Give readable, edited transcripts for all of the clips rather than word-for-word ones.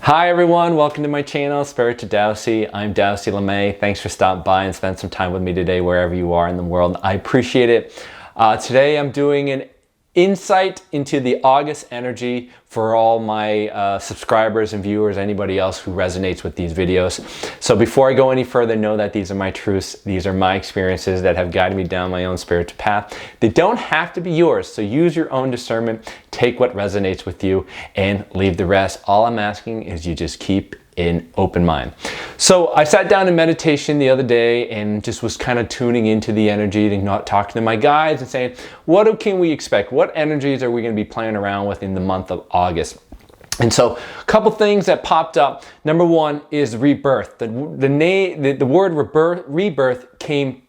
Hi everyone, welcome to my channel, Spirit to Dowsey. I'm Dowsey LeMay. Thanks for stopping by and spending some time with me today wherever you are in the world. I appreciate it. Today I'm doing an insight into the August energy for all my subscribers and viewers, anybody else who resonates with these videos. So before I go any further, know that these are my truths. These are my experiences that have guided me down my own spiritual path. They don't have to be yours, so use your own discernment. Take what resonates with you and leave the rest. All I'm asking is you just keep an open mind. So I sat down in meditation the other day and just was kind of tuning into the energy and not talking to my guides and saying, what can we expect? What energies are we going to be playing around with in the month of August? And so a couple things that popped up. Number one is rebirth. The word rebirth came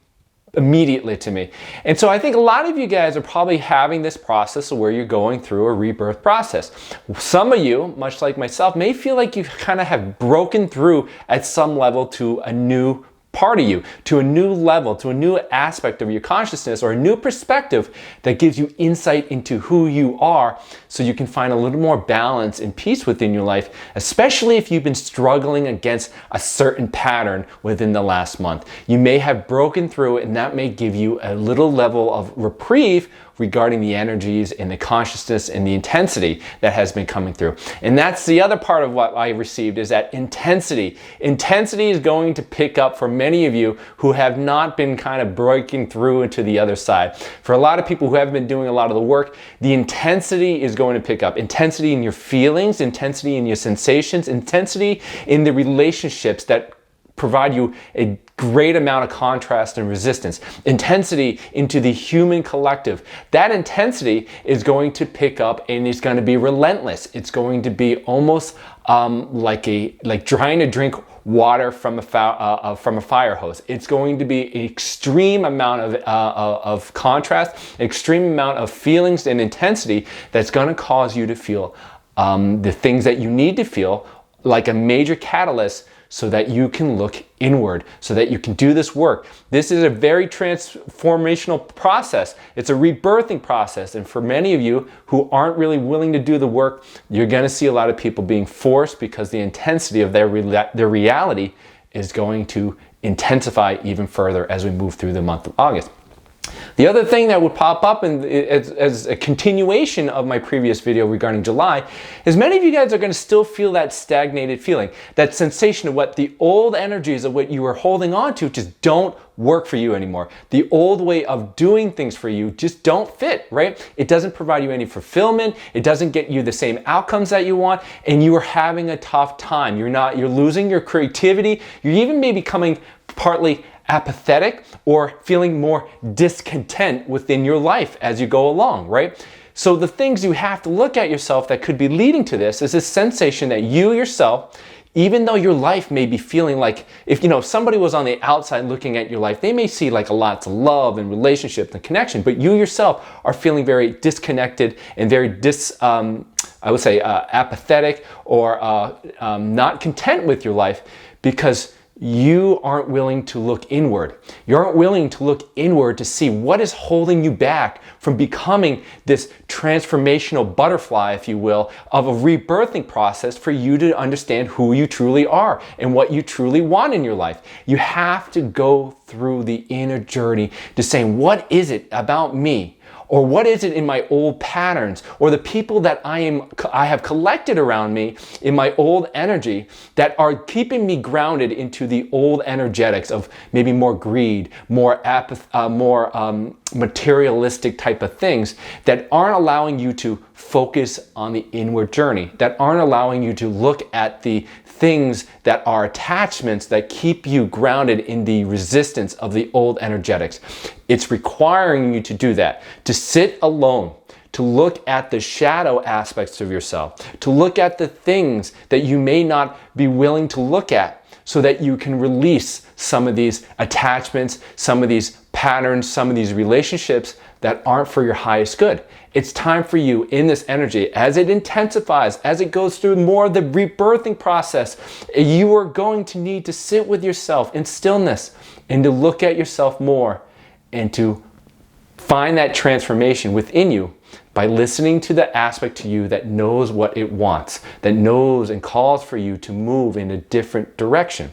immediately to me. And so I think a lot of you guys are probably having this process where you're going through a rebirth process. Some of you, much like myself, may feel like you kind of have broken through at some level to a new part of you, to a new level, to a new aspect of your consciousness or a new perspective that gives you insight into who you are so you can find a little more balance and peace within your life, especially if you've been struggling against a certain pattern within the last month. You may have broken through and that may give you a little level of reprieve regarding the energies and the consciousness and the intensity that has been coming through. And that's the other part of what I received, is that intensity. Intensity is going to pick up for many of you who have not been kind of breaking through into the other side. For a lot of people who haven't been doing a lot of the work, the intensity is going to pick up. Intensity in your feelings, intensity in your sensations, intensity in the relationships that provide you a great amount of contrast and resistance. Intensity into the human collective. That intensity is going to pick up and it's going to be relentless. It's going to be almost like trying to drink water from a fire hose. It's going to be an extreme amount of contrast, extreme amount of feelings and intensity that's going to cause you to feel the things that you need to feel, like a major catalyst, so that you can look inward, so that you can do this work. This is a very transformational process. It's a rebirthing process. And for many of you who aren't really willing to do the work, you're going to see a lot of people being forced because the intensity of their reality is going to intensify even further as we move through the month of August. The other thing that would pop up as a continuation of my previous video regarding July is many of you guys are going to still feel that stagnated feeling, that sensation of what the old energies of what you were holding on to just don't work for you anymore. The old way of doing things for you just don't fit, right? It doesn't provide you any fulfillment. It doesn't get you the same outcomes that you want, and you are having a tough time. You're losing your creativity. You're even maybe becoming partly apathetic or feeling more discontent within your life as you go along, right? So the things you have to look at yourself that could be leading to this is this sensation that you yourself, even though your life may be feeling like, if somebody was on the outside looking at your life, they may see like lots of love and relationship and connection, but you yourself are feeling very disconnected and very apathetic or not content with your life because you aren't willing to look inward. You aren't willing to look inward to see what is holding you back from becoming this transformational butterfly, if you will, of a rebirthing process for you to understand who you truly are and what you truly want in your life. You have to go through the inner journey to saying, what is it about me? Or what is it in my old patterns or the people that I have collected around me in my old energy that are keeping me grounded into the old energetics of maybe more greed, more materialistic type of things that aren't allowing you to focus on the inward journey, that aren't allowing you to look at the things that are attachments that keep you grounded in the resistance of the old energetics. It's requiring you to do that, to sit alone, to look at the shadow aspects of yourself, to look at the things that you may not be willing to look at so that you can release some of these attachments, some of these patterns, some of these relationships that aren't for your highest good. It's time for you in this energy, as it intensifies, as it goes through more of the rebirthing process, you are going to need to sit with yourself in stillness and to look at yourself more and to find that transformation within you by listening to the aspect to you that knows what it wants, that knows and calls for you to move in a different direction,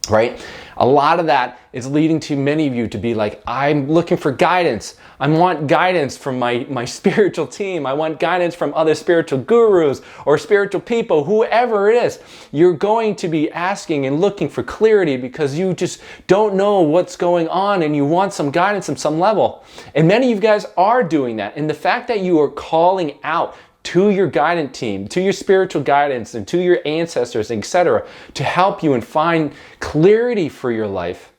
right? A lot of that is leading to many of you to be like, I'm looking for guidance. I want guidance from my spiritual team. I want guidance from other spiritual gurus or spiritual people, whoever it is. You're going to be asking and looking for clarity because you just don't know what's going on and you want some guidance on some level. And many of you guys are doing that. And the fact that you are calling out to your guidance team, to your spiritual guidance, and to your ancestors, etc., to help you and find clarity for your life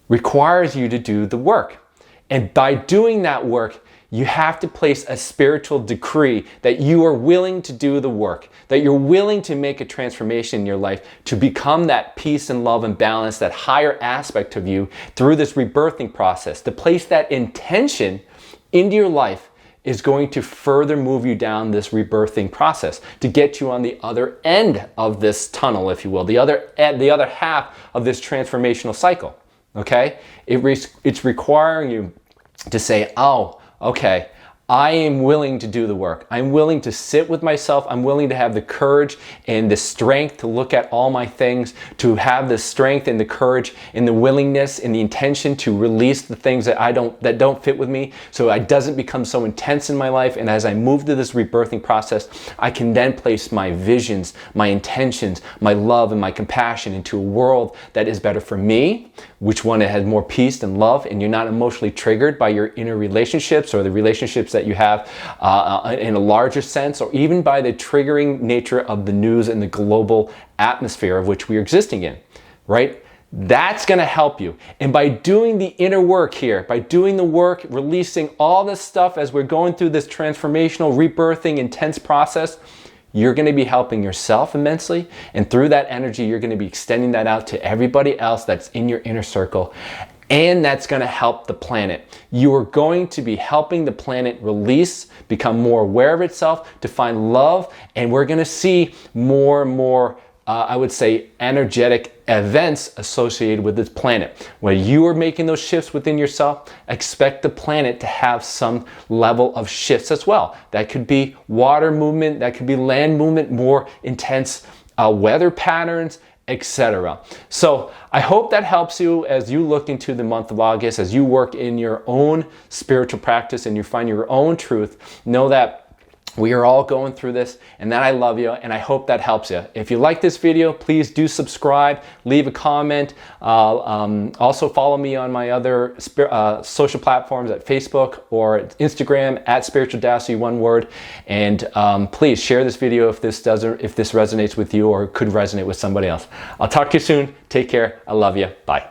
requires you to do the work. And by doing that work, you have to place a spiritual decree that you are willing to do the work, that you're willing to make a transformation in your life to become that peace and love and balance, that higher aspect of you through this rebirthing process. To place that intention into your life is going to further move you down this rebirthing process to get you on the other end of this tunnel, if you will, the other half of this transformational cycle. Okay? It's requiring you to say, oh, okay, I am willing to do the work. I'm willing to sit with myself. I'm willing to have the courage and the strength to look at all my things, to have the strength and the courage and the willingness and the intention to release the things that don't fit with me, so it doesn't become so intense in my life. And as I move to this rebirthing process, I can then place my visions, my intentions, my love and my compassion into a world that is better for me, which one that has more peace and love, and you're not emotionally triggered by your inner relationships or the relationships that you have in a larger sense, or even by the triggering nature of the news and the global atmosphere of which we are existing in, right? That's going to help you. And by doing the inner work here, by doing the work, releasing all this stuff as we're going through this transformational, rebirthing, intense process, you're going to be helping yourself immensely. And through that energy, you're going to be extending that out to everybody else that's in your inner circle. And that's going to help the planet. You are going to be helping the planet release, become more aware of itself, to find love. And we're going to see more and more, I would say, energetic events associated with this planet. When you are making those shifts within yourself, expect the planet to have some level of shifts as well. That could be water movement, that could be land movement, more intense weather patterns, etc. So I hope that helps you as you look into the month of August, as you work in your own spiritual practice and you find your own truth. Know that we are all going through this, and that I love you, and I hope that helps you. If you like this video, please do subscribe, leave a comment. Also follow me on my other social platforms at Facebook or Instagram at Spiritual Dowsey, one word. And please share this video if this resonates with you or could resonate with somebody else. I'll talk to you soon. Take care. I love you. Bye.